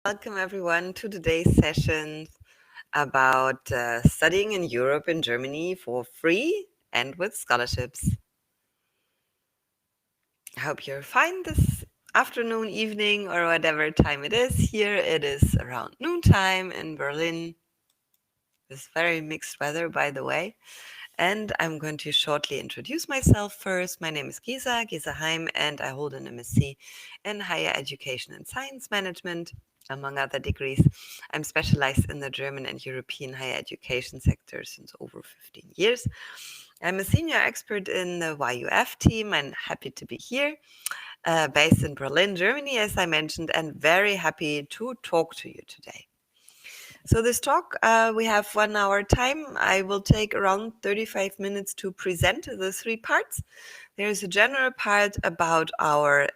Welcome everyone to today's session about studying in Europe and Germany for free and with scholarships. I hope you're fine this afternoon, evening, or whatever time it is. Here it is around noontime in Berlin. It's very mixed weather, by the way. And I'm going to shortly introduce myself first. My name is Gesa Heim, and I hold an MSc in Higher Education and Science Management, among other degrees. I'm specialized in the German and European higher education sector since over 15 years. I'm a senior expert in the YUF team. I'm happy to be here, based in Berlin, Germany, as I mentioned, and very happy to talk to you today. So this talk, we have 1 hour time. I will take around 35 minutes to present the three parts. There's a general part about our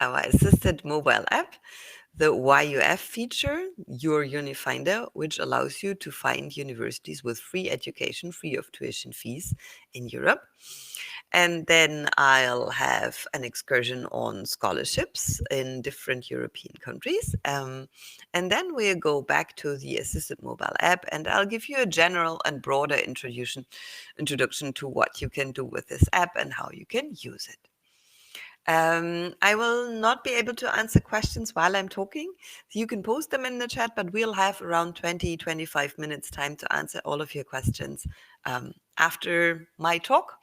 our assisted mobile app, the YUF feature, Your Unifinder, which allows you to find universities with free education, free of tuition fees in Europe. And then I'll have an excursion on scholarships in different European countries. And then we'll go back to the assisted mobile app, and I'll give you a general and broader introduction to what you can do with this app and how you can use it. I will not be able to answer questions while I'm talking. You can post them in the chat, but we'll have around 20-25 minutes time to answer all of your questions after my talk.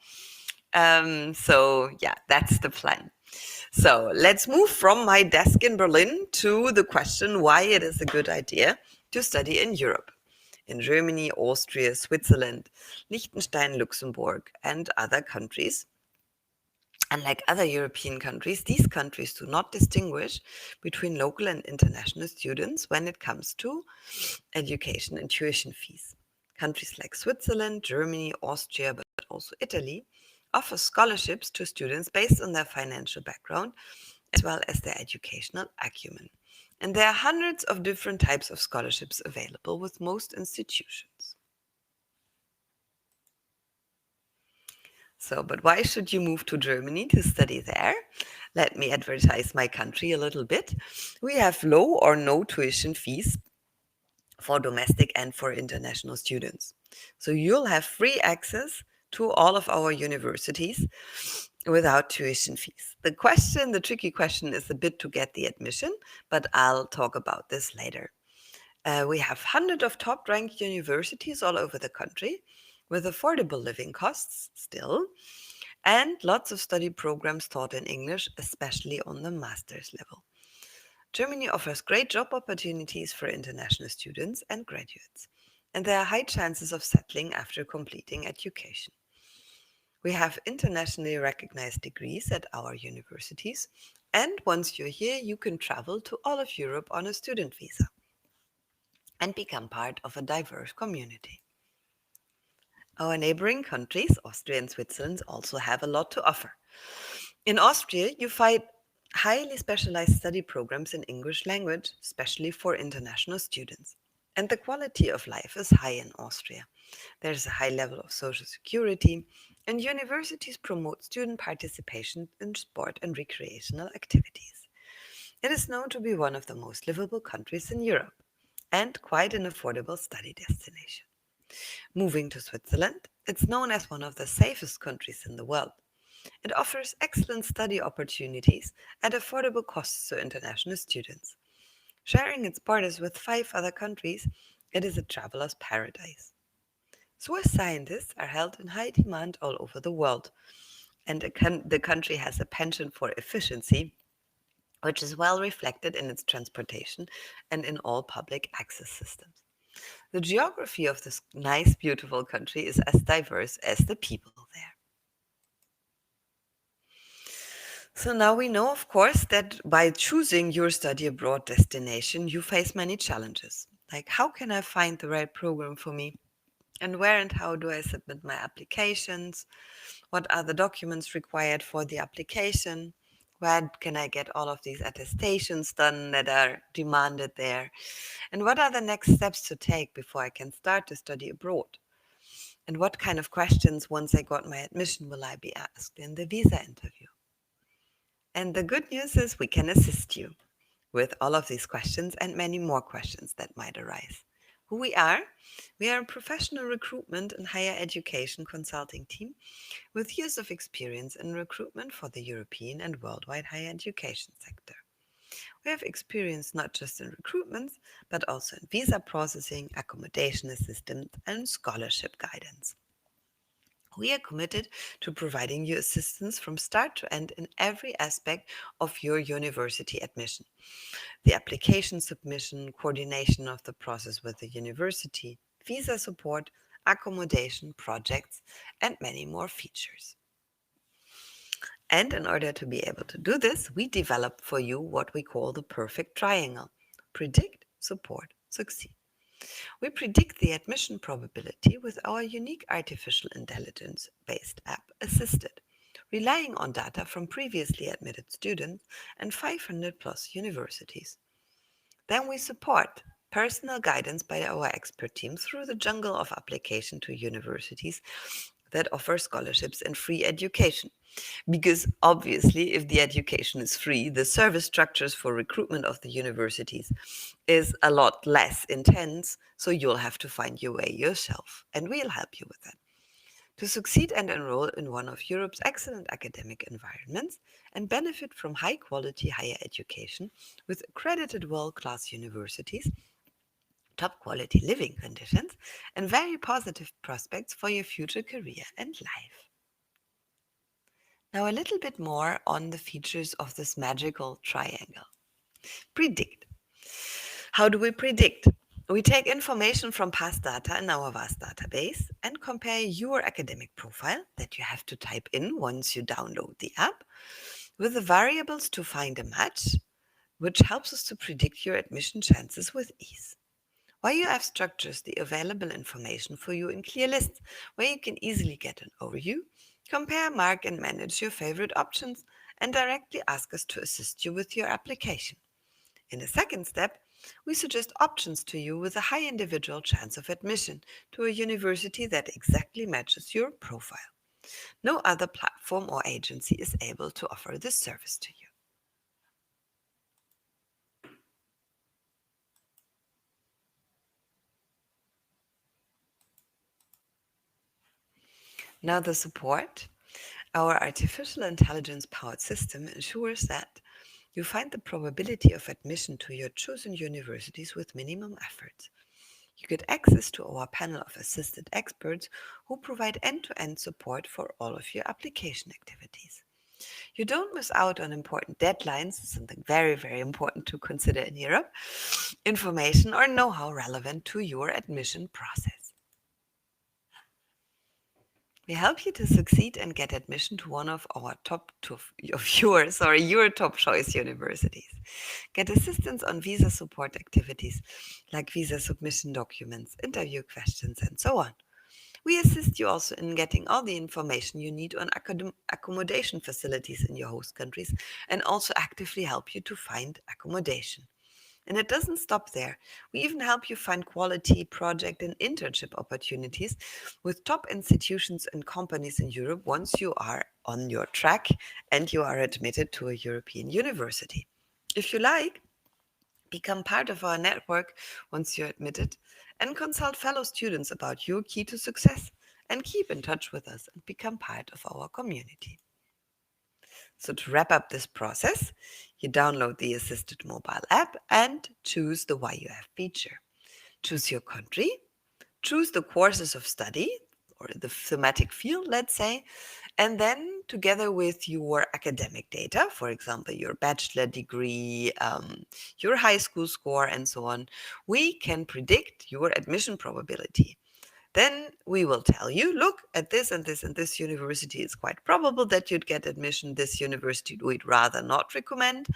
So yeah, that's the plan. So let's move from my desk in Berlin to the question why it is a good idea to study in Europe, in Germany, Austria, Switzerland, Liechtenstein, Luxembourg, and other countries. Unlike other European countries, these countries do not distinguish between local and international students when it comes to education and tuition fees. Countries like Switzerland, Germany, Austria, but also Italy offer scholarships to students based on their financial background as well as their educational acumen. And there are hundreds of different types of scholarships available with most institutions. So, but why should you move to Germany to study there? Let me advertise my country a little bit. We have low or no tuition fees for domestic and for international students. So you'll have free access to all of our universities without tuition fees. The tricky question is a bit to get the admission, but I'll talk about this later. We have hundreds of top-ranked universities all over the country with affordable living costs still, and lots of study programs taught in English, especially on the master's level. Germany offers great job opportunities for international students and graduates, and there are high chances of settling after completing education. We have internationally recognized degrees at our universities, and once you're here, you can travel to all of Europe on a student visa and become part of a diverse community. Our neighboring countries, Austria and Switzerland, also have a lot to offer. In Austria, you find highly specialized study programs in English language, especially for international students. And the quality of life is high in Austria. There's a high level of social security, and universities promote student participation in sport and recreational activities. It is known to be one of the most livable countries in Europe and quite an affordable study destination. Moving to Switzerland, it's known as one of the safest countries in the world. It offers excellent study opportunities at affordable costs to international students. Sharing its borders with 5 other countries, it is a traveler's paradise. Swiss scientists are held in high demand all over the world, and the country has a penchant for efficiency, which is well reflected in its transportation and in all public access systems. The geography of this nice, beautiful country is as diverse as the people there. So now we know, of course, that by choosing your study abroad destination, you face many challenges. Like, how can I find the right program for me? And where and how do I submit my applications? What are the documents required for the application? Where can I get all of these attestations done that are demanded there? And what are the next steps to take before I can start to study abroad? And what kind of questions, once I got my admission, will I be asked in the visa interview? And the good news is we can assist you. with all of these questions and many more questions that might arise. Who we are? We are a professional recruitment and higher education consulting team with years of experience in recruitment for the European and worldwide higher education sector. We have experience not just in recruitment, but also in visa processing, accommodation assistance, and scholarship guidance. We are committed to providing you assistance from start to end in every aspect of your university admission. The application submission, coordination of the process with the university, visa support, accommodation, projects, and many more features. And in order to be able to do this, we develop for you what we call the perfect triangle: predict, support, succeed. We predict the admission probability with our unique artificial intelligence based app Assisted, relying on data from previously admitted students and 500 plus universities. Then we support personal guidance by our expert team through the jungle of application to universities that offer scholarships and free education. Because obviously, if the education is free, the service structures for recruitment of the universities is a lot less intense, so you'll have to find your way yourself, and we'll help you with that. To succeed and enroll in one of Europe's excellent academic environments and benefit from high quality higher education with accredited world class universities, top quality living conditions, and very positive prospects for your future career and life. Now, a little bit more on the features of this magical triangle. Predict. How do we predict? We take information from past data in our vast database and compare your academic profile that you have to type in once you download the app with the variables to find a match, which helps us to predict your admission chances with ease. YUF structures the available information for you in clear lists where you can easily get an overview, compare, mark, and manage your favorite options, and directly ask us to assist you with your application. In a second step, we suggest options to you with a high individual chance of admission to a university that exactly matches your profile. No other platform or agency is able to offer this service to you. Now, the support. Our artificial intelligence powered system ensures that you find the probability of admission to your chosen universities with minimum effort. You get access to our panel of assisted experts who provide end-to-end support for all of your application activities. You don't miss out on important deadlines, something very, very important to consider in Europe, information or know-how relevant to your admission process. We help you to succeed and get admission to one of our your top choice universities. Get assistance on visa support activities like visa submission documents, interview questions, and so on. We assist you also in getting all the information you need on accommodation facilities in your host countries and also actively help you to find accommodation. And it doesn't stop there. We even help you find quality project and internship opportunities with top institutions and companies in Europe once you are on your track and you are admitted to a European university. If you like, become part of our network once you're admitted and consult fellow students about your key to success and keep in touch with us and become part of our community. So to wrap up this process, you download the assisted mobile app and choose the YUF feature. Choose your country, choose the courses of study or the thematic field, let's say, and then together with your academic data, for example, your bachelor degree, your high school score, and so on, we can predict your admission probability. Then we will tell you, look, at this and this and this university, it's quite probable that you'd get admission. This university we'd rather not recommend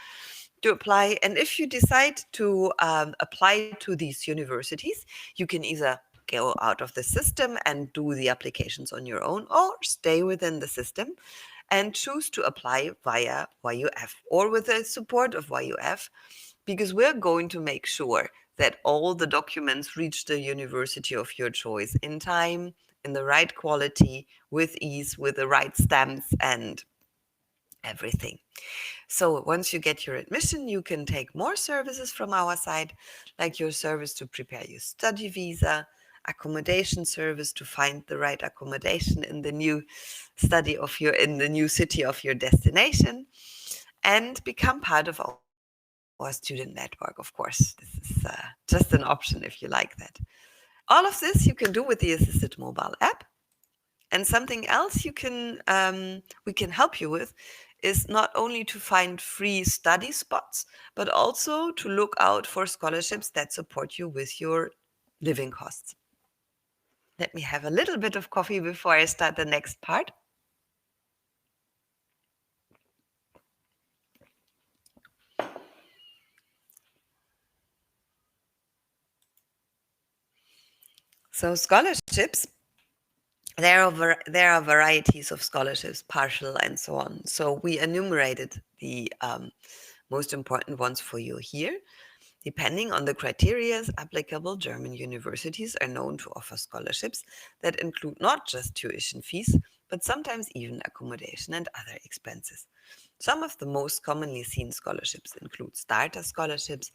to apply. And if you decide to apply to these universities, you can either go out of the system and do the applications on your own or stay within the system and choose to apply via YUF or with the support of YUF, because we're going to make sure that all the documents reach the university of your choice in time, in the right quality, with ease, with the right stamps and everything. So once you get your admission, you can take more services from our side, like your service to prepare your study visa, accommodation service to find the right accommodation in the new in the new city of your destination, and become part of our student network, of course. This is just an option if you like that. All of this you can do with the Assisted mobile app. And something else we can help you with is not only to find free study spots, but also to look out for scholarships that support you with your living costs. Let me have a little bit of coffee before I start the next part. So scholarships, there are varieties of scholarships, partial and so on. So we enumerated the most important ones for you here. Depending on the criteria applicable, German universities are known to offer scholarships that include not just tuition fees, but sometimes even accommodation and other expenses. Some of the most commonly seen scholarships include starter scholarships,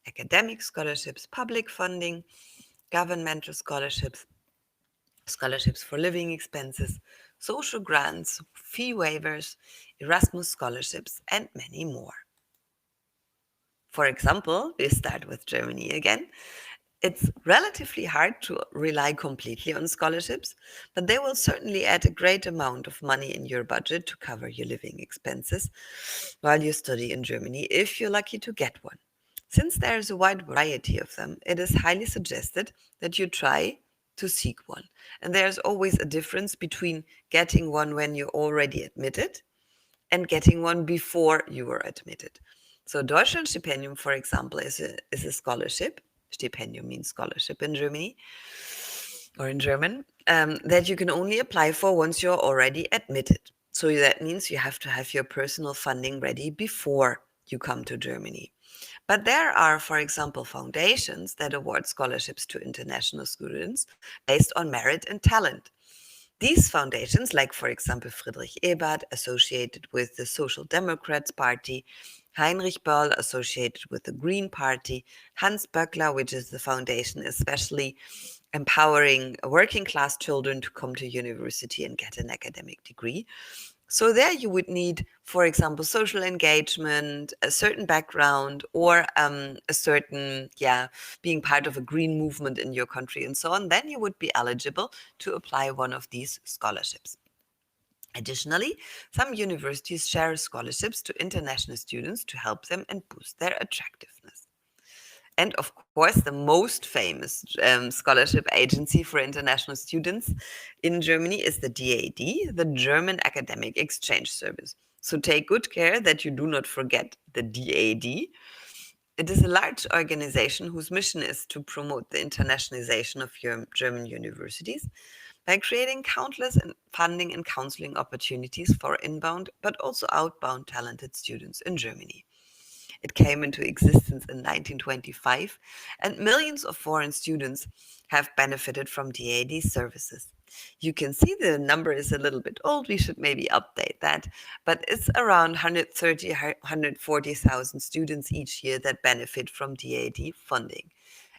academic scholarships, public funding, governmental scholarships, scholarships for living expenses, social grants, fee waivers, Erasmus scholarships, and many more. For example, we start with Germany again. It's relatively hard to rely completely on scholarships, but they will certainly add a great amount of money in your budget to cover your living expenses while you study in Germany, if you're lucky to get one. Since there is a wide variety of them, it is highly suggested that you try to seek one. And there's always a difference between getting one when you're already admitted and getting one before you were admitted. So Deutschlandstipendium, for example, is a scholarship. Stipendium means scholarship in Germany or in German, that you can only apply for once you're already admitted. So that means you have to have your personal funding ready before you come to Germany. But there are, for example, foundations that award scholarships to international students based on merit and talent. These foundations, like for example Friedrich Ebert, associated with the Social Democrats Party, Heinrich Böll, associated with the Green Party, Hans Böckler, which is the foundation especially empowering working class children to come to university and get an academic degree. So there you would need, for example, social engagement, a certain background, or a certain, being part of a green movement in your country and so on. Then you would be eligible to apply one of these scholarships. Additionally, some universities share scholarships to international students to help them and boost their attractiveness. And of course, the most famous scholarship agency for international students in Germany is the DAD, the German Academic Exchange Service. So take good care that you do not forget the DAD. It is a large organization whose mission is to promote the internationalization of your German universities by creating countless funding and counseling opportunities for inbound but also outbound talented students in Germany. It came into existence in 1925, and millions of foreign students have benefited from DAD services. You can see the number is a little bit old. We should maybe update that, but it's around 130, 140,000 students each year that benefit from DAD funding.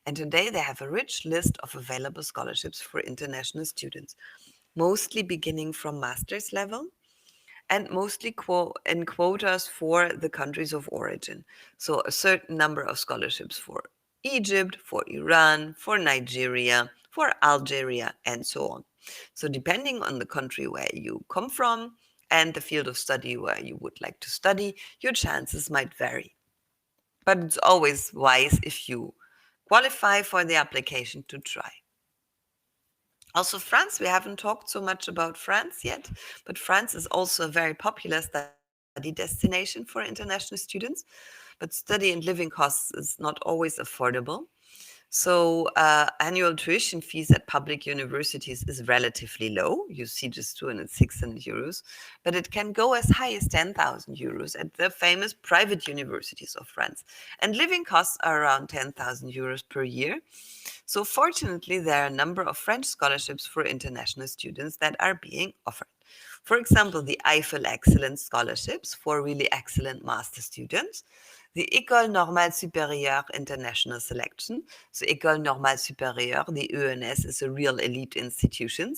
And today they have a rich list of available scholarships for international students, mostly beginning from master's level and mostly in quotas for the countries of origin. So a certain number of scholarships for Egypt, for Iran, for Nigeria, for Algeria, and so on. So depending on the country where you come from and the field of study where you would like to study, your chances might vary. But it's always wise if you qualify for the application to try. Also, France, we haven't talked so much about France yet, but France is also a very popular study destination for international students. But study and living costs is not always affordable. So, annual tuition fees at public universities is relatively low. You see just 200, 600 euros, but it can go as high as 10,000 euros at the famous private universities of France. And living costs are around 10,000 euros per year. So, fortunately, there are a number of French scholarships for international students that are being offered. For example, the Eiffel Excellence Scholarships for really excellent master students, the École Normale Supérieure International Selection. So École Normale Supérieure, the ENS, is a real elite institution.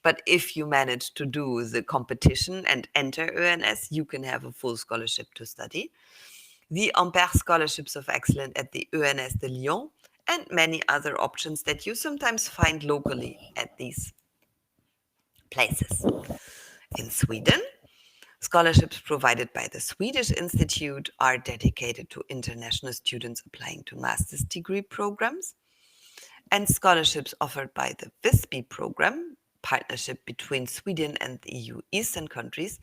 But if you manage to do the competition and enter ENS, you can have a full scholarship to study. The Ampère Scholarships of Excellence at the ENS de Lyon, and many other options that you sometimes find locally at these places. In Sweden, scholarships provided by the Swedish Institute are dedicated to international students applying to master's degree programs, and scholarships offered by the WISPY program, partnership between Sweden and the EU Eastern countries,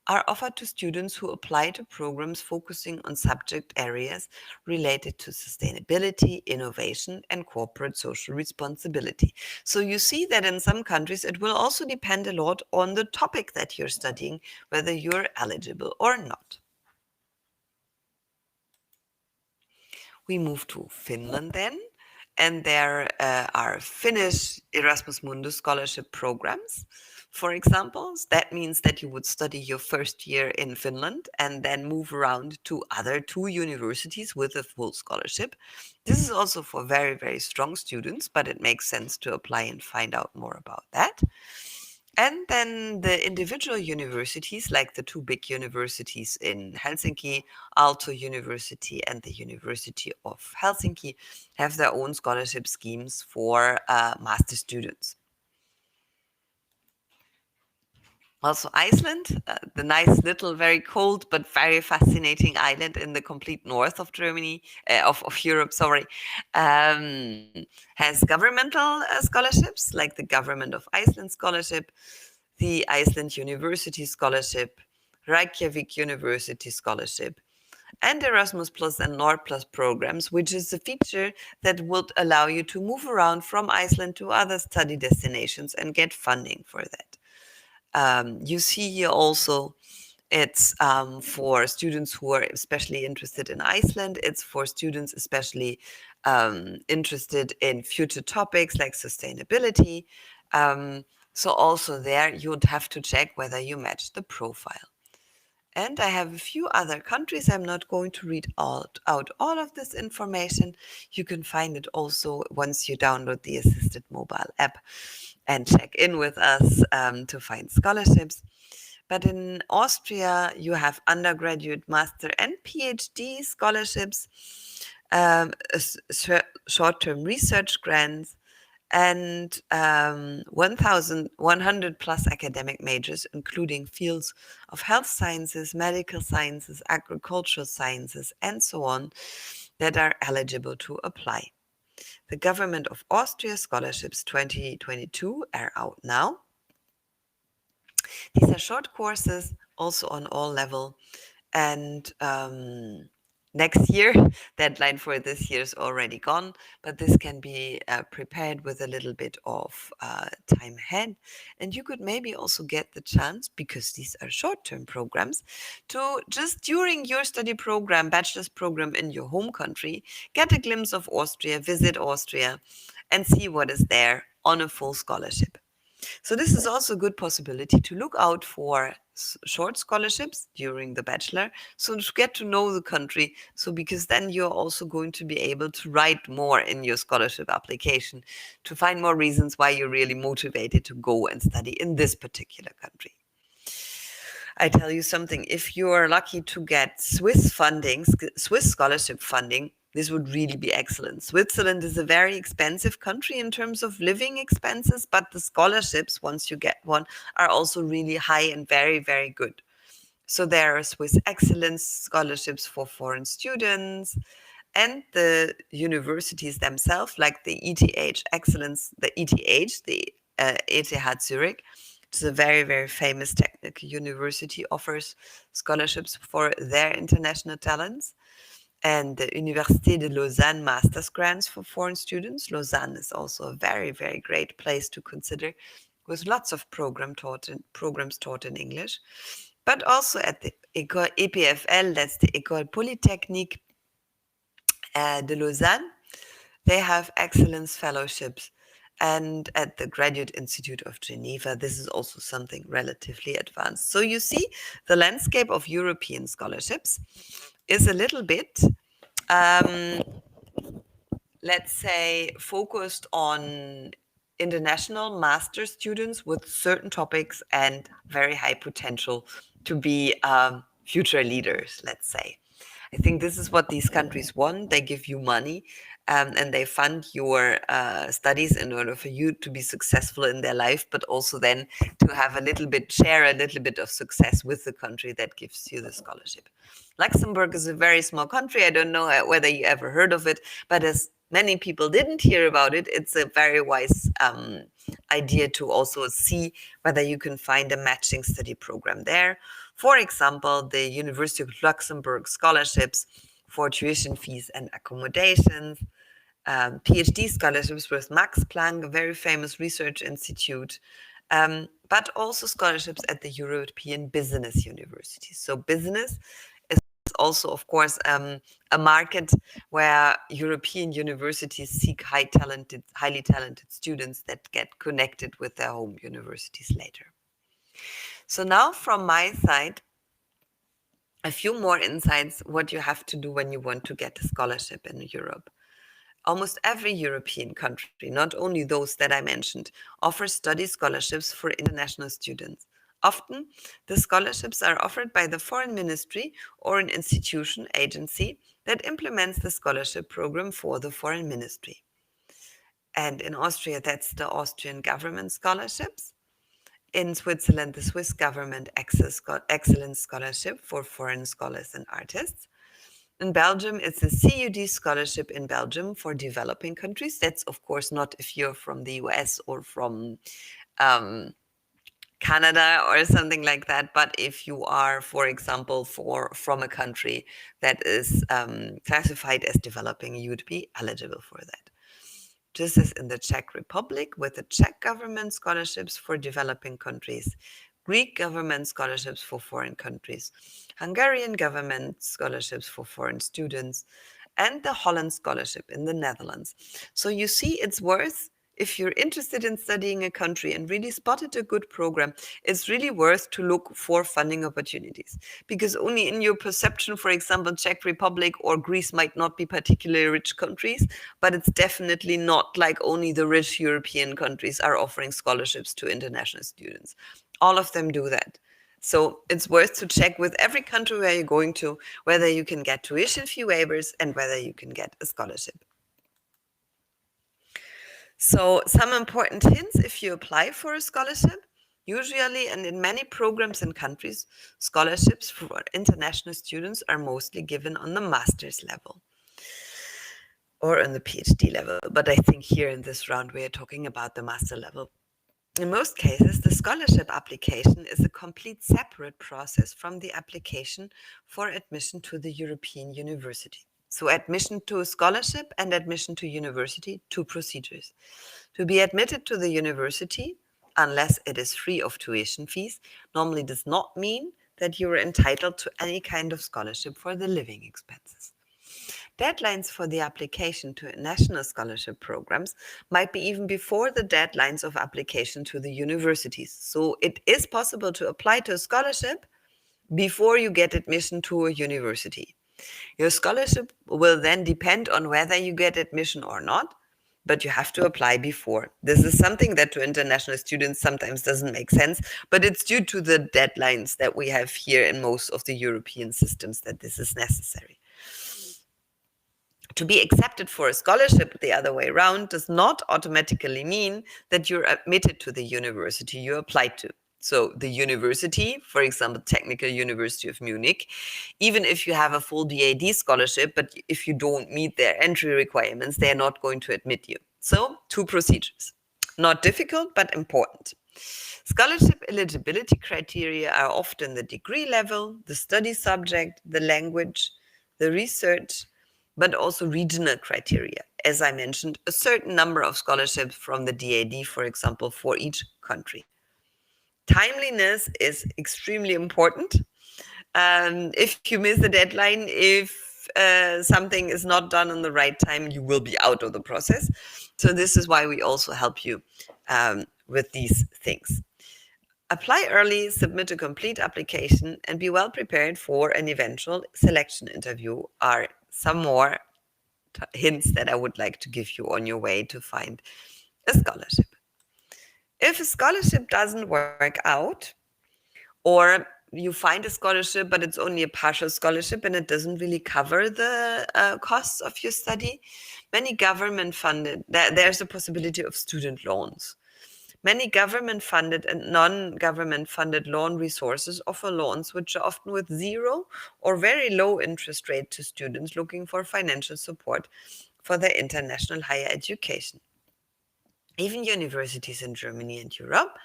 are offered to students who apply to programs focusing on subject areas related to sustainability, innovation, and corporate social responsibility. So you see that in some countries it will also depend a lot on the topic that you're studying, whether you're eligible or not. We move to Finland then, and there are Finnish Erasmus Mundus scholarship programs. For example, that means that you would study your first year in Finland and then move around to other 2 universities with a full scholarship. This is also for very, very strong students, but it makes sense to apply and find out more about that. And then the individual universities, like the 2 big universities in Helsinki, Aalto University and the University of Helsinki, have their own scholarship schemes for master students. Also Iceland, the nice little, very cold but very fascinating island in the complete north of Germany, of Europe, sorry, has governmental scholarships, like the Government of Iceland Scholarship, the Iceland University Scholarship, Reykjavik University Scholarship, and Erasmus Plus and Nord Plus programs, which is a feature that would allow you to move around from Iceland to other study destinations and get funding for that. You see here also it's for students who are especially interested in Iceland. It's for students especially interested in future topics like sustainability. So also there you would have to check whether you match the profile. And I have a few other countries. I'm not going to read out all of this information. You can find it also once you download the Assisted Mobile app and check in with us to find scholarships. But in Austria, you have undergraduate, master, and PhD scholarships, short-term research grants, and 1,100 plus academic majors, including fields of health sciences, medical sciences, agricultural sciences, and so on, that are eligible to apply. The Government of Austria Scholarships 2022 are out now. These are short courses, also on all level, and next year, deadline for this year is already gone, but this can be prepared with a little bit of time ahead. And you could maybe also get the chance, because these are short-term programs, to just during your study program, bachelor's program in your home country, get a glimpse of Austria, visit Austria, and see what is there on a full scholarship. So this is also a good possibility to look out for short scholarships during the bachelor, so to get to know the country, so because then you're also going to be able to write more in your scholarship application to find more reasons why you're really motivated to go and study in this particular country. I tell you something, if you're lucky to get Swiss scholarship funding, this would really be excellent. Switzerland is a very expensive country in terms of living expenses, but the scholarships, once you get one, are also really high and very, very good. So there are Swiss excellence scholarships for foreign students, and the universities themselves, like the ETH Excellence, the ETH Zurich, which is a very, very famous technical university, offers scholarships for their international talents. And the Université de Lausanne master's grants for foreign students. Lausanne is also a very, very great place to consider, with lots of programs taught in English. But also at the École EPFL, that's the École Polytechnique de Lausanne, they have excellence fellowships. And at the Graduate Institute of Geneva, this is also something relatively advanced. So you see, the landscape of European scholarships is a little bit, let's say, focused on international master students with certain topics and very high potential to be future leaders, let's say. I think this is what these countries want. They give you money and they fund your studies in order for you to be successful in their life, but also then to have share a little bit of success with the country that gives you the scholarship. Luxembourg is a very small country. I don't know whether you ever heard of it, but as many people didn't hear about it, it's a very wise idea to also see whether you can find a matching study program there. For example, the University of Luxembourg scholarships for tuition fees and accommodations, PhD scholarships with Max Planck, a very famous research institute, but also scholarships at the European Business University. So business is also, of course, a market where European universities seek highly talented students that get connected with their home universities later. So now from my side, a few more insights what you have to do when you want to get a scholarship in Europe. Almost every European country, not only those that I mentioned, offers study scholarships for international students. Often, the scholarships are offered by the foreign ministry or an institution, agency that implements the scholarship program for the foreign ministry. And in Austria, that's the Austrian government scholarships. In Switzerland, the Swiss government excellence scholarship for foreign scholars and artists. In Belgium, it's a CUD scholarship in Belgium for developing countries. That's, of course, not if you're from the US or from Canada or something like that, but if you are, for example, from a country that is classified as developing, you'd be eligible for that. This is in the Czech Republic with the Czech government scholarships for developing countries, Greek government scholarships for foreign countries, Hungarian government scholarships for foreign students, and the Holland scholarship in the Netherlands. So you see, it's worth, if you're interested in studying a country and really spotted a good program, it's really worth to look for funding opportunities. Because only in your perception, for example, Czech Republic or Greece might not be particularly rich countries, but it's definitely not like only the rich European countries are offering scholarships to international students. All of them do that. So it's worth to check with every country where you're going to, whether you can get tuition fee waivers and whether you can get a scholarship. So some important hints if you apply for a scholarship. Usually, and in many programs and countries, scholarships for international students are mostly given on the master's level or on the PhD level. But I think here in this round, we are talking about the master level. In most cases, the scholarship application is a complete separate process from the application for admission to the European university. So admission to a scholarship and admission to university, two procedures. To be admitted to the university, unless it is free of tuition fees, normally does not mean that you are entitled to any kind of scholarship for the living expenses. Deadlines for the application to national scholarship programs might be even before the deadlines of application to the universities. So it is possible to apply to a scholarship before you get admission to a university. Your scholarship will then depend on whether you get admission or not, but you have to apply before. This is something that to international students sometimes doesn't make sense, but it's due to the deadlines that we have here in most of the European systems that this is necessary. To be accepted for a scholarship the other way around does not automatically mean that you're admitted to the university you applied to. So the university, for example, Technical University of Munich, even if you have a full DAD scholarship, but if you don't meet their entry requirements, they're not going to admit you. So two procedures. Not difficult, but important. Scholarship eligibility criteria are often the degree level, the study subject, the language, the research, but also regional criteria. As I mentioned, a certain number of scholarships from the DAD, for example, for each country. Timeliness is extremely important. If you miss the deadline, if something is not done in the right time, you will be out of the process. So this is why we also help you with these things. Apply early, submit a complete application, and be well prepared for an eventual selection interview are some more hints that I would like to give you on your way to find a scholarship. If a scholarship doesn't work out, or you find a scholarship, but it's only a partial scholarship and it doesn't really cover the costs of your study, many government funded, there's a possibility of student loans. Many government-funded and non-government funded loan resources offer loans which are often with zero or very low interest rate to students looking for financial support for their international higher education. Even universities in Germany and Europe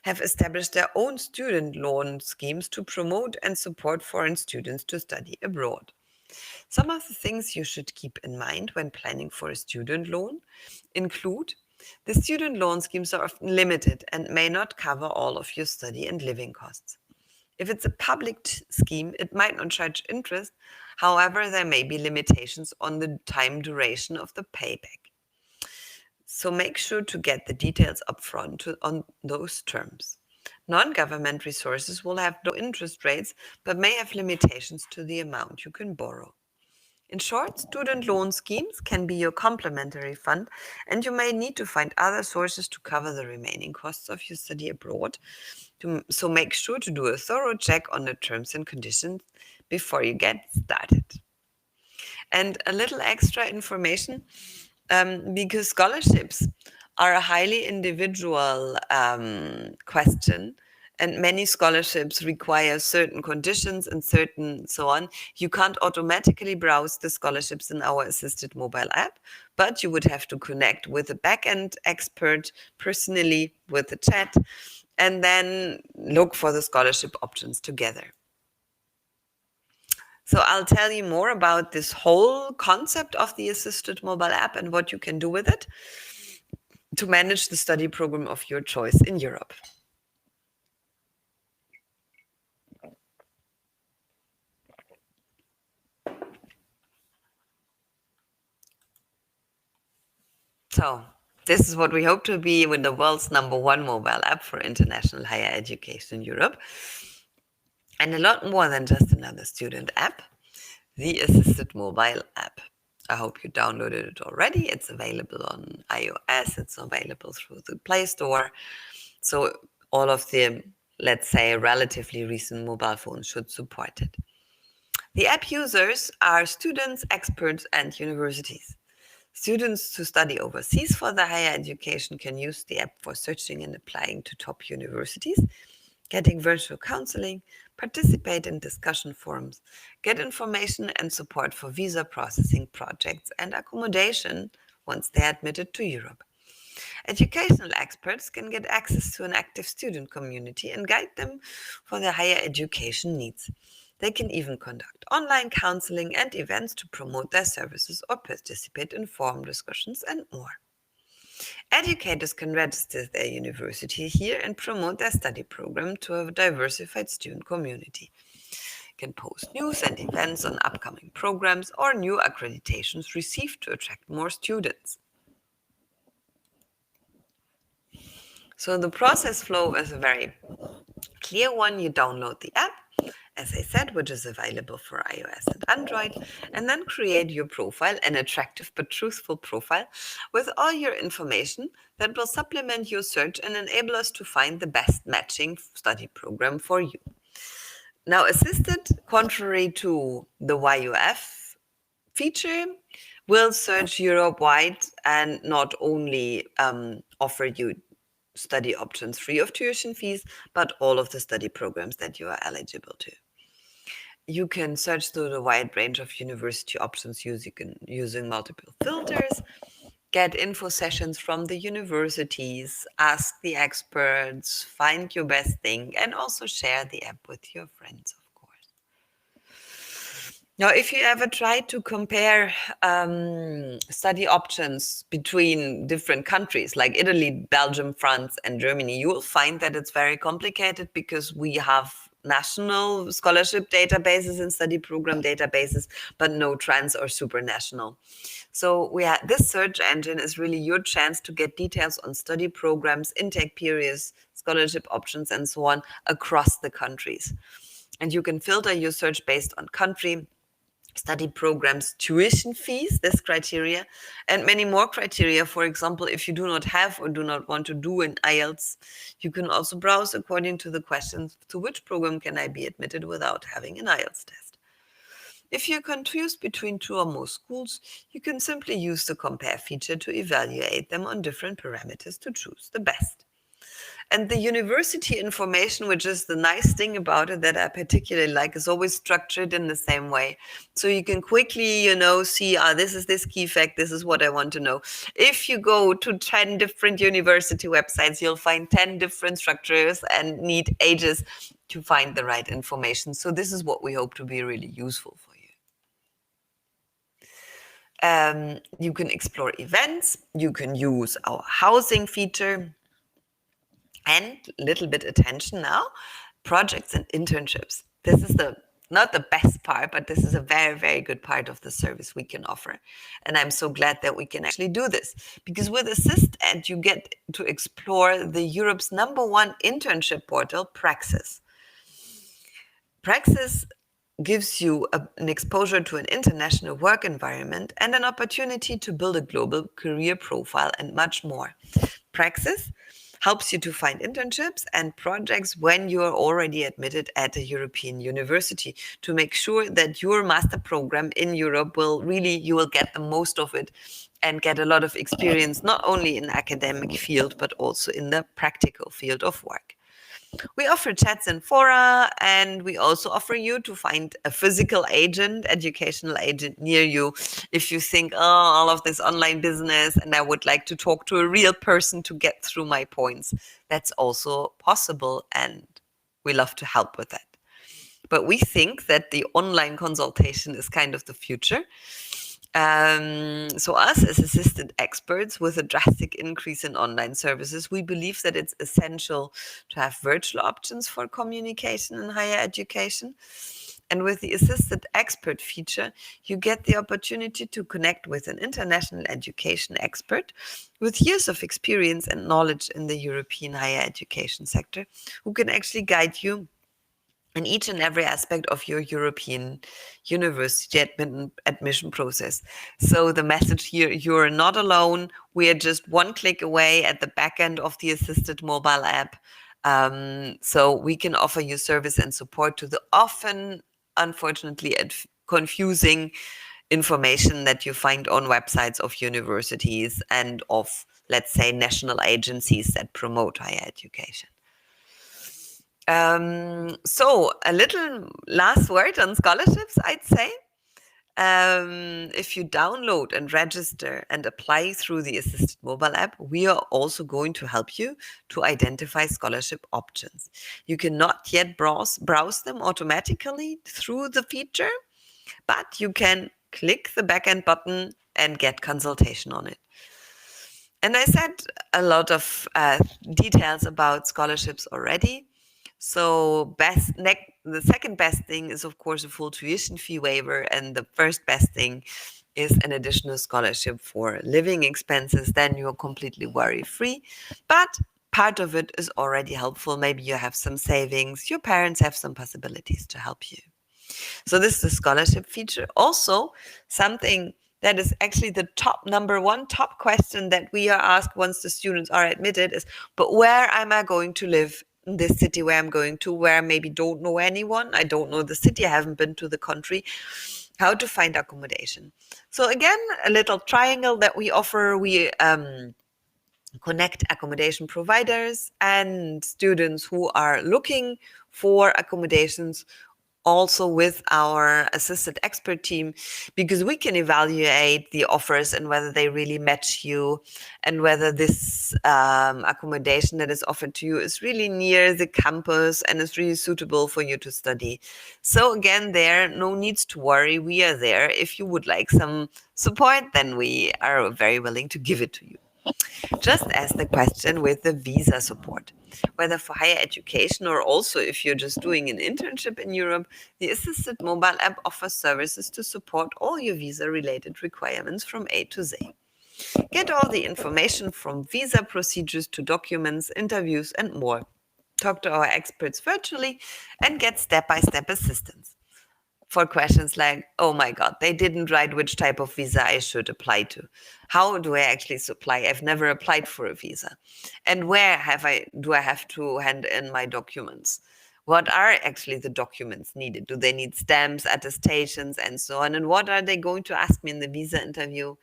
have established their own student loan schemes to promote and support foreign students to study abroad. Some of the things you should keep in mind when planning for a student loan include the student loan schemes are often limited and may not cover all of your study and living costs. If it's a public scheme, it might not charge interest. However, there may be limitations on the time duration of the payback. So make sure to get the details upfront on those terms. Non-government resources will have low interest rates, but may have limitations to the amount you can borrow. In short, student loan schemes can be your complementary fund, and you may need to find other sources to cover the remaining costs of your study abroad. So make sure to do a thorough check on the terms and conditions before you get started. And a little extra information, because scholarships are a highly individual question, and many scholarships require certain conditions and certain so on. You can't automatically browse the scholarships in our assisted mobile app, but you would have to connect with a backend expert personally with the chat, and then look for the scholarship options together. So I'll tell you more about this whole concept of the assisted mobile app and what you can do with it to manage the study program of your choice in Europe. So this is what we hope to be with the world's #1 mobile app for international higher education in Europe. And a lot more than just another student app, the assisted mobile app. I hope you downloaded it already. It's available on iOS. It's available through the Play Store. So all of the, let's say, relatively recent mobile phones should support it. The app users are students, experts, and universities. Students who study overseas for their higher education can use the app for searching and applying to top universities, getting virtual counseling, participate in discussion forums, get information and support for visa processing projects and accommodation once they are admitted to Europe. Educational experts can get access to an active student community and guide them for their higher education needs. They can even conduct online counseling and events to promote their services or participate in forum discussions and more. Educators can register their university here and promote their study program to a diversified student community. Can post news and events on upcoming programs or new accreditations received to attract more students. So the process flow is a very clear one. You download the app, as I said, which is available for iOS and Android, and then create your profile, an attractive but truthful profile, with all your information that will supplement your search and enable us to find the best matching study program for you. Now, Assisted, contrary to the YUF feature, will search Europe-wide and not only offer you study options free of tuition fees, but all of the study programs that you are eligible to. You can search through the wide range of university options using multiple filters, get info sessions from the universities, ask the experts, find your best thing, and also share the app with your friends, of course. Now, if you ever try to compare study options between different countries like Italy, Belgium, France, and Germany, you will find that it's very complicated because we have national scholarship databases and study program databases, but no trans or supranational. So this search engine is really your chance to get details on study programs, intake periods, scholarship options, and so on across the countries. And you can filter your search based on country, study programs, tuition fees, this criteria, and many more criteria. For example, if you do not have or do not want to do an IELTS, you can also browse according to the questions, to which program can I be admitted without having an IELTS test? If you're confused between two or more schools, you can simply use the compare feature to evaluate them on different parameters to choose the best. And the university information, which is the nice thing about it that I particularly like, is always structured in the same way. So you can quickly, see, this is this key fact, this is what I want to know. If you go to 10 different university websites, you'll find 10 different structures and need ages to find the right information. So this is what we hope to be really useful for you. You can explore events, you can use our housing feature, and little bit attention now, projects and internships. This is not the best part, but this is a very, very good part of the service we can offer. And I'm so glad that we can actually do this, because with AssistEd, you get to explore the Europe's #1 internship portal, Praxis. Praxis gives you an exposure to an international work environment and an opportunity to build a global career profile and much more. Praxis helps you to find internships and projects when you are already admitted at a European university, to make sure that your master program in Europe you will get the most of it and get a lot of experience, not only in the academic field, but also in the practical field of work. We offer chats and fora, and we also offer you to find a physical agent, educational agent near you. If you think, all of this online business, and I would like to talk to a real person to get through my points, that's also possible, and we love to help with that. But we think that the online consultation is kind of the future. So us as assisted experts, with a drastic increase in online services, we believe that it's essential to have virtual options for communication in higher education. And with the assisted expert feature, you get the opportunity to connect with an international education expert with years of experience and knowledge in the European higher education sector, who can actually guide you in each and every aspect of your European university admission process. So the message here, you're not alone. We are just one click away at the back end of the assisted mobile app. So we can offer you service and support to the often, unfortunately, confusing information that you find on websites of universities and of, let's say, national agencies that promote higher education. So a little last word on scholarships, I'd say. If you download and register and apply through the assisted mobile app, we are also going to help you to identify scholarship options. You cannot yet browse them automatically through the feature, but you can click the backend button and get consultation on it. And I said a lot of details about scholarships already. So the second best thing is, of course, a full tuition fee waiver. And the first best thing is an additional scholarship for living expenses. Then you're completely worry-free. But part of it is already helpful. Maybe you have some savings. Your parents have some possibilities to help you. So this is the scholarship feature. Also, something that is actually the number one top question that we are asked once the students are admitted is, but where am I going to live? In this city where I'm going to, where I maybe don't know anyone, I don't know the city, I haven't been to the country, how to find accommodation. So again, a little triangle that we offer. We connect accommodation providers and students who are looking for accommodations, also with our assisted expert team, because we can evaluate the offers and whether they really match you, and whether this accommodation that is offered to you is really near the campus and is really suitable for you to study. So again, there no needs to worry. We are there. If you would like some support, then we are very willing to give it to you. Just as the question with the visa support. Whether for higher education or also if you're just doing an internship in Europe, the Assisted Mobile app offers services to support all your visa-related requirements from A to Z. Get all the information from visa procedures to documents, interviews, and more. Talk to our experts virtually and get step-by-step assistance for questions like, oh my God, they didn't write which type of visa I should apply to. How do I actually apply? I've never applied for a visa. And where do I have to hand in my documents? What are actually the documents needed? Do they need stamps, attestations, and so on? And what are they going to ask me in the visa interview?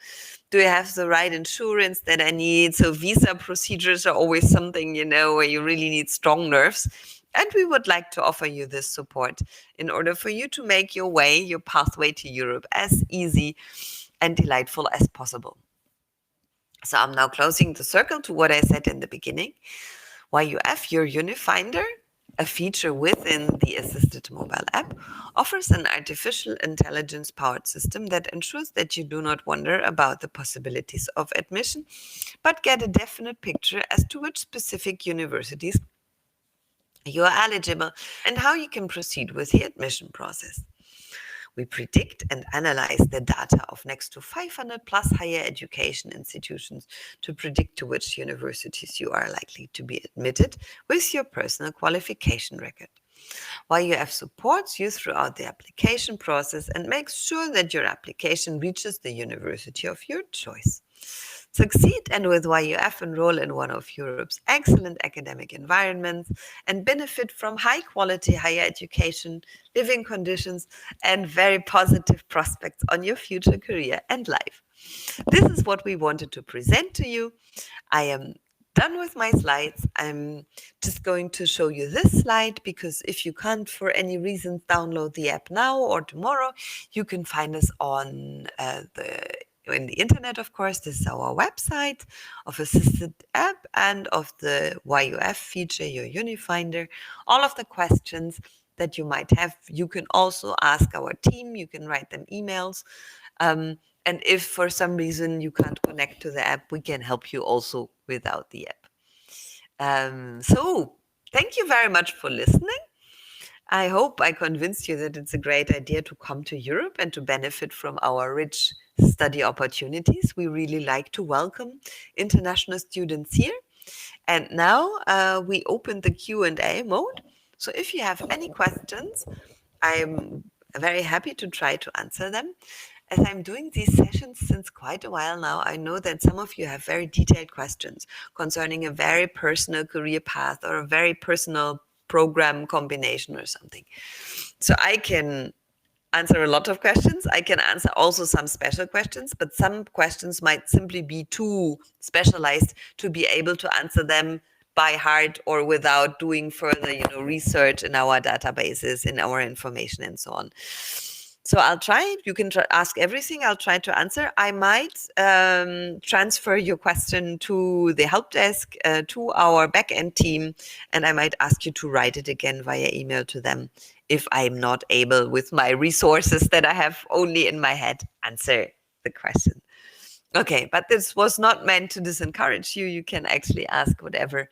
Do I have the right insurance that I need? So visa procedures are always something, where you really need strong nerves. And we would like to offer you this support in order for you to make your pathway to Europe as easy and delightful as possible. So I'm now closing the circle to what I said in the beginning. YUF, your Unifinder, a feature within the Assisted Mobile app, offers an artificial intelligence-powered system that ensures that you do not wonder about the possibilities of admission, but get a definite picture as to which specific universities you are eligible and how you can proceed with the admission process. We predict and analyze the data of next to 500 plus higher education institutions to predict to which universities you are likely to be admitted with your personal qualification record. YUF supports you throughout the application process and makes sure that your application reaches the university of your choice. Succeed and with YUF enroll in one of Europe's excellent academic environments and benefit from high quality higher education, living conditions, and very positive prospects on your future career and life. This is what we wanted to present to you. I am done with my slides. I'm just going to show you this slide because if you can't for any reason download the app now or tomorrow, you can find us on in the internet, of course. This is our website of Assisted app and of the YUF feature, your Unifinder. All of the questions that you might have, you can also ask our team. You can write them emails. And if for some reason you can't connect to the app, we can help you also without the app. So thank you very much for listening. I hope I convinced you that it's a great idea to come to Europe and to benefit from our rich study opportunities. We really like to welcome international students here. And now we open the Q&A mode. So if you have any questions, I'm very happy to try to answer them. As I'm doing these sessions since quite a while now, I know that some of you have very detailed questions concerning a very personal career path or a very personal program combination or something. So I can answer a lot of questions. I can answer also some special questions, but some questions might simply be too specialized to be able to answer them by heart or without doing further, research in our databases, in our information, and so on. So I'll try. You can ask everything. I'll try to answer. I might transfer your question to the help desk, to our backend team, and I might ask you to write it again via email to them if I'm not able, with my resources that I have only in my head, answer the question. Okay, but this was not meant to disencourage you. You can actually ask whatever.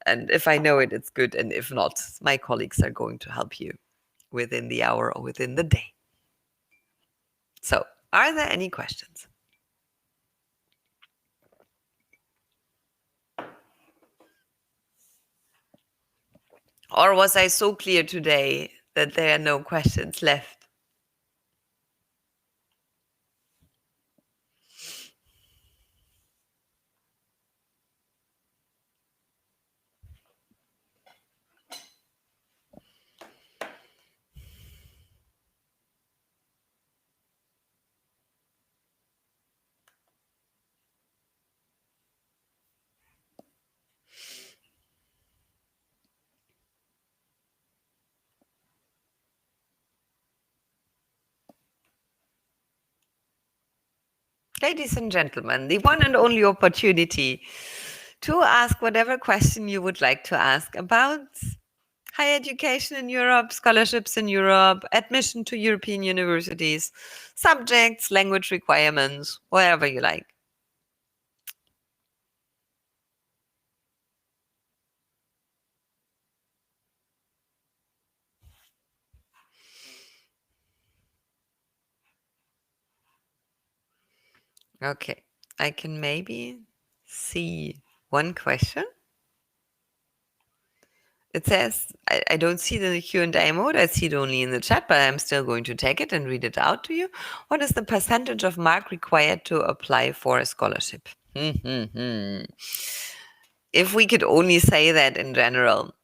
And if I know it, it's good. And if not, my colleagues are going to help you within the hour or within the day. So, are there any questions? Or was I so clear today that there are no questions left? Ladies and gentlemen, the one and only opportunity to ask whatever question you would like to ask about higher education in Europe, scholarships in Europe, admission to European universities, subjects, language requirements, whatever you like. Okay, I can maybe see one question. It says, I don't see the Q&A mode, I see it only in the chat, but I'm still going to take it and read it out to you. What is the percentage of mark required to apply for a scholarship? If we could only say that in general.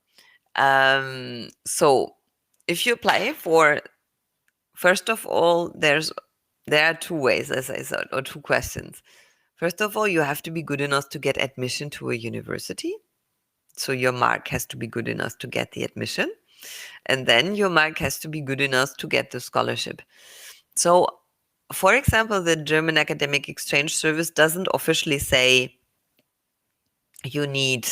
So if you apply for, first of all, there are two ways, as I said, or two questions. First of all, you have to be good enough to get admission to a university. So your mark has to be good enough to get the admission. And then your mark has to be good enough to get the scholarship. So, for example, the German Academic Exchange Service doesn't officially say you need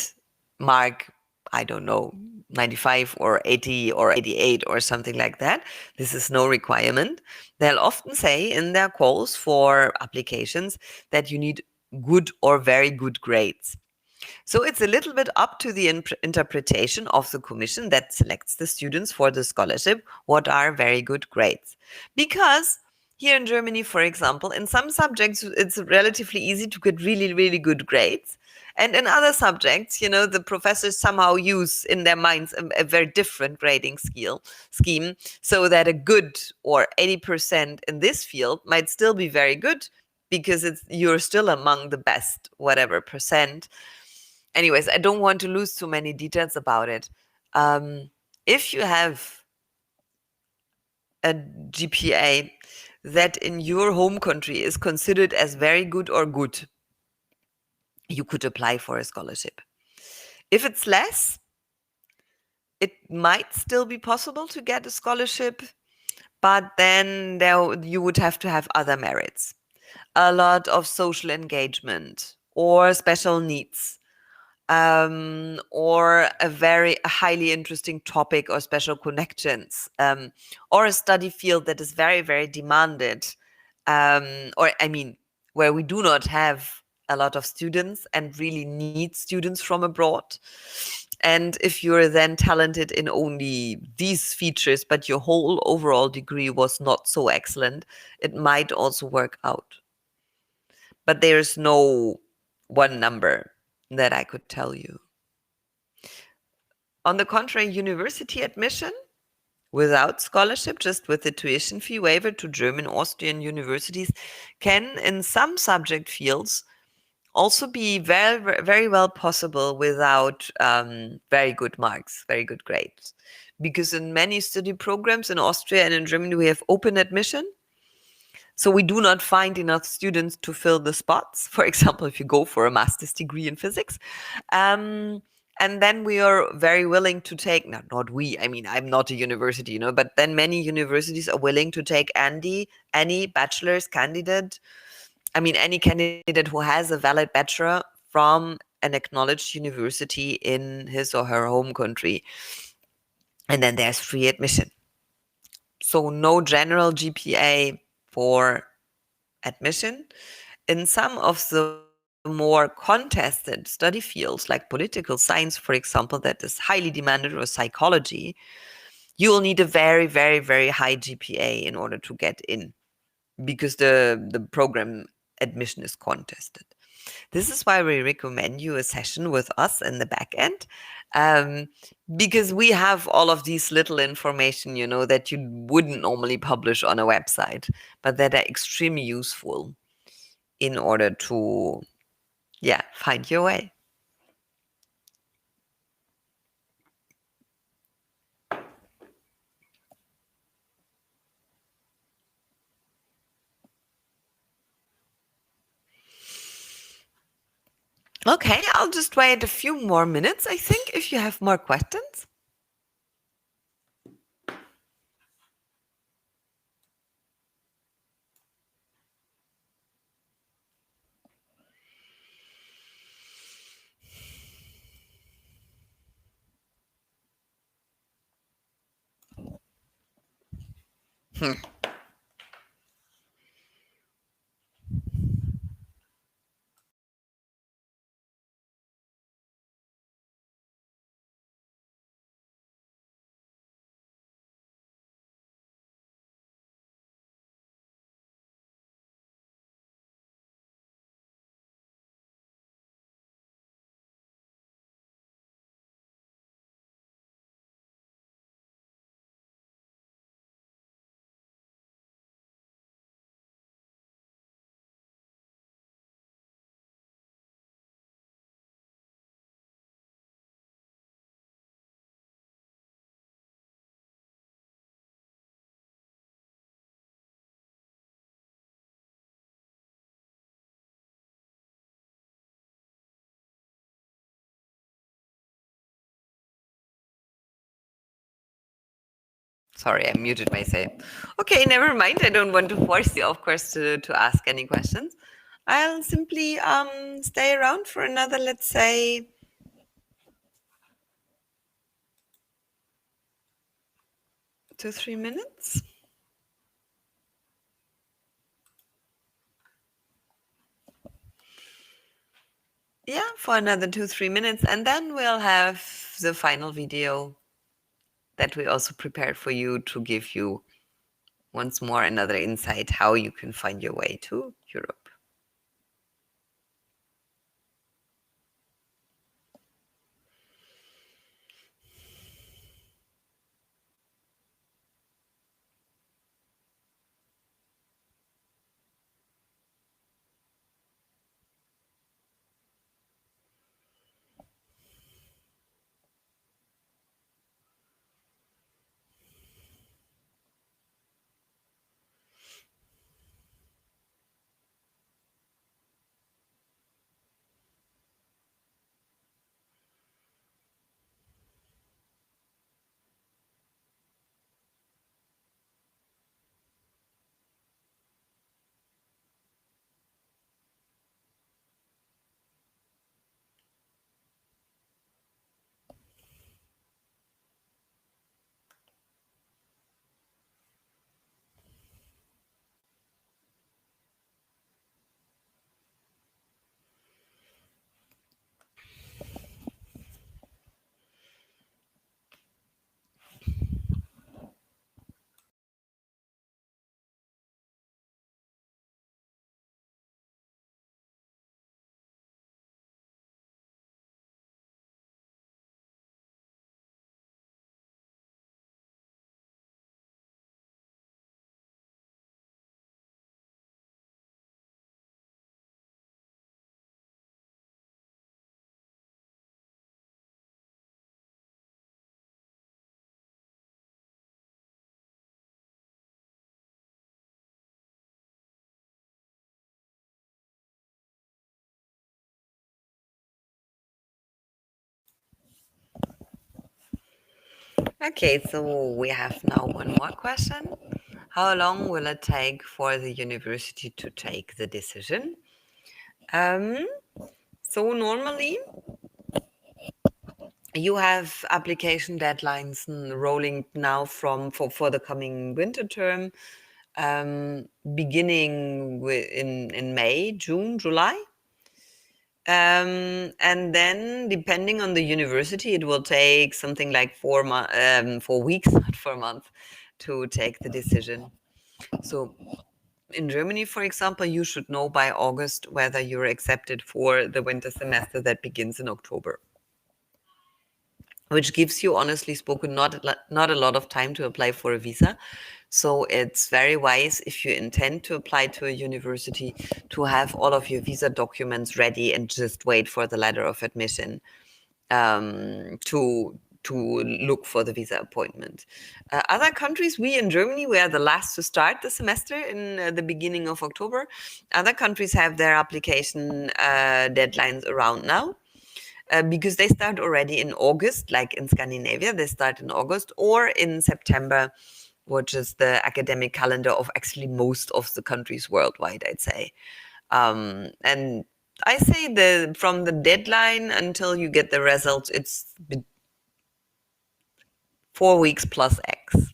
mark, I don't know, 95 or 80 or 88 or something like that. This is no requirement. They'll often say in their calls for applications that you need good or very good grades. So it's a little bit up to the interpretation of the commission that selects the students for the scholarship what are very good grades. Because here in Germany, for example, in some subjects, it's relatively easy to get really, really good grades. And in other subjects, the professors somehow use in their minds a very different grading scheme, so that a good or 80% in this field might still be very good because you're still among the best, whatever percent. Anyways, I don't want to lose too many details about it. If you have a GPA that in your home country is considered as very good or good, you could apply for a scholarship. If it's less, it might still be possible to get a scholarship, but then you would have to have other merits, a lot of social engagement or special needs. Or a very highly interesting topic or special connections, or a study field that is very, very demanded, where we do not have a lot of students and really need students from abroad. And if you're then talented in only these features, but your whole overall degree was not so excellent, it might also work out. But there's no one number that I could tell you. On the contrary, university admission without scholarship, just with the tuition fee waiver to German, Austrian universities, can, in some subject fields, also be very, very well possible without very good marks, very good grades. Because in many study programs in Austria and in Germany, we have open admission. So we do not find enough students to fill the spots. For example, if you go for a master's degree in physics. And then we are very willing to take, not we, I mean, I'm not a university, but then many universities are willing to take any bachelor's candidate, any candidate who has a valid bachelor from an acknowledged university in his or her home country. And then there's free admission. So no general GPA for admission. In some of the more contested study fields, like political science, for example, that is highly demanded, or psychology, you will need a very, very, very high GPA in order to get in, because the program admission is contested. This is why we recommend you a session with us in the back end, because we have all of these little information, that you wouldn't normally publish on a website, but that are extremely useful in order to, find your way. Okay, I'll just wait a few more minutes, I think, if you have more questions. Hmm. Sorry, I muted myself. Okay, never mind. I don't want to force you, of course, to ask any questions. I'll simply stay around for another, let's say, 2-3 minutes. Yeah, for another 2-3 minutes, and then we'll have the final video that we also prepared for you to give you once more another insight how you can find your way to Europe. Okay, so we have now one more question. How long will it take for the university to take the decision? So normally you have application deadlines rolling now for the coming winter term, beginning in May, June, July. And then depending on the university, it will take something like 4 weeks, not 4 months, to take the decision. So in Germany, for example, you should know by August whether you're accepted for the winter semester that begins in October, which gives you, honestly spoken, not a lot of time to apply for a visa. So it's very wise, if you intend to apply to a university, to have all of your visa documents ready and just wait for the letter of admission to look for the visa appointment. Other countries, we in Germany, we are the last to start the semester in the beginning of October. Other countries have their application deadlines around now. Because they start already in August, like in Scandinavia, they start in August, or in September, which is the academic calendar of actually most of the countries worldwide, I'd say. And I say from the deadline until you get the results, it's 4 weeks plus X.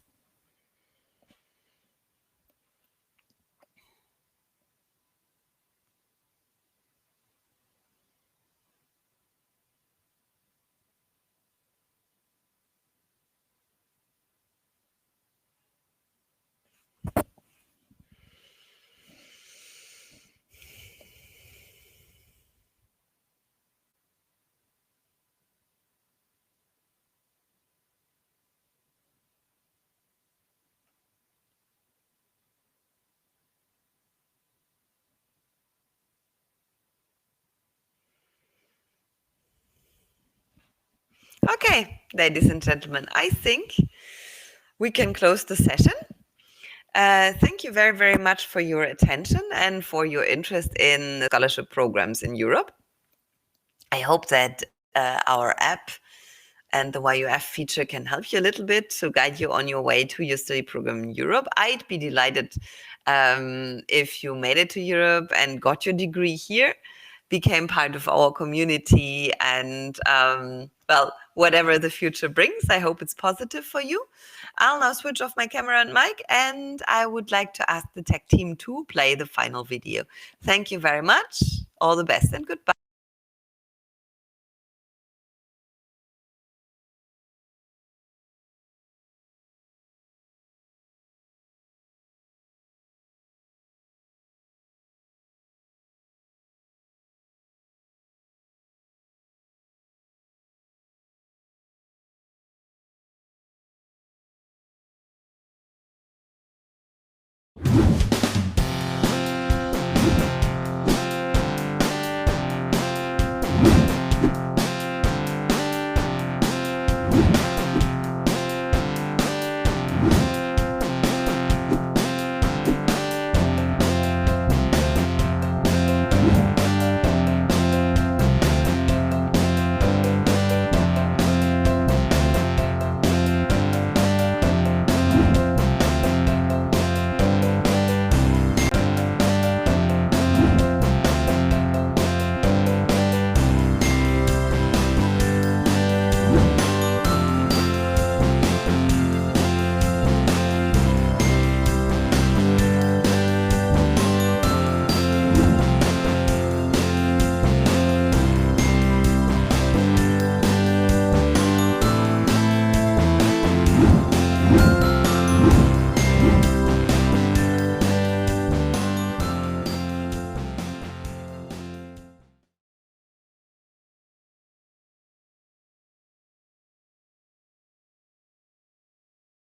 Okay, ladies and gentlemen, I think we can close the session. Thank you very, very much for your attention and for your interest in scholarship programs in Europe. I hope that our app and the YUF feature can help you a little bit to guide you on your way to your study program in Europe. I'd be delighted if you made it to Europe and got your degree here, became part of our community, and well, whatever the future brings, I hope it's positive for you. I'll now switch off my camera and mic, and I would like to ask the tech team to play the final video. Thank you very much. All the best and goodbye.